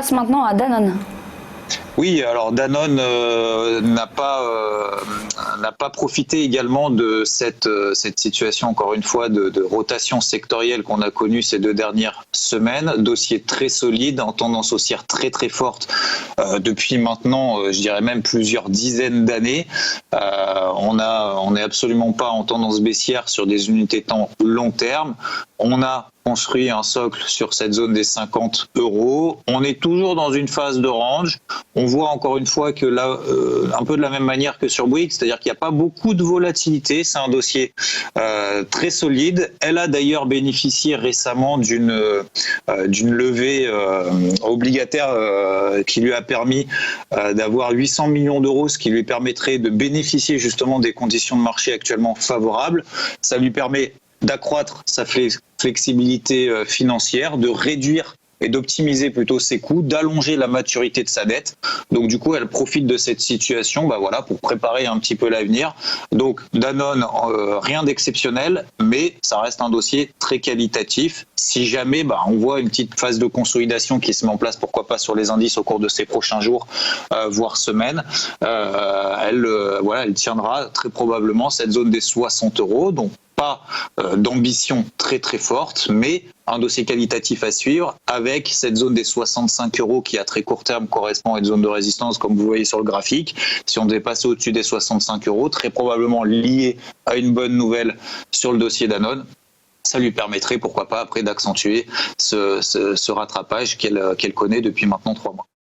passe maintenant à Danone. Oui, alors Danone n'a pas profité également de cette situation, encore une fois, de rotation sectorielle qu'on a connue ces 2 dernières semaines. Dossier très solide, en tendance haussière très très forte depuis maintenant, je dirais même plusieurs dizaines d'années. On n'est absolument pas en tendance baissière sur des unités de temps long terme. On a construit un socle sur cette zone des 50 €. On est toujours dans une phase de range. On voit encore une fois que là, un peu de la même manière que sur Bouygues, c'est-à-dire qu'il n'y a pas beaucoup de volatilité. C'est un dossier très solide. Elle a d'ailleurs bénéficié récemment d'une levée obligataire qui lui a permis d'avoir 800 millions d'euros, ce qui lui permettrait de bénéficier justement des conditions de marché actuellement favorables. Ça lui permet d'accroître sa flexibilité financière, de réduire et d'optimiser plutôt ses coûts, d'allonger la maturité de sa dette. Donc du coup, elle profite de cette situation pour préparer un petit peu l'avenir. Donc Danone, rien d'exceptionnel, mais ça reste un dossier très qualitatif. Si jamais on voit une petite phase de consolidation qui se met en place, pourquoi pas sur les indices au cours de ces prochains jours, voire semaines, elle tiendra très probablement cette zone des 60 €. Donc pas d'ambition très très forte, mais un dossier qualitatif à suivre avec cette zone des 65 € qui à très court terme correspond à une zone de résistance comme vous voyez sur le graphique. Si on devait passer au-dessus des 65 €, très probablement lié à une bonne nouvelle sur le dossier Danone, ça lui permettrait pourquoi pas après d'accentuer ce rattrapage qu'elle connaît depuis maintenant 3 mois.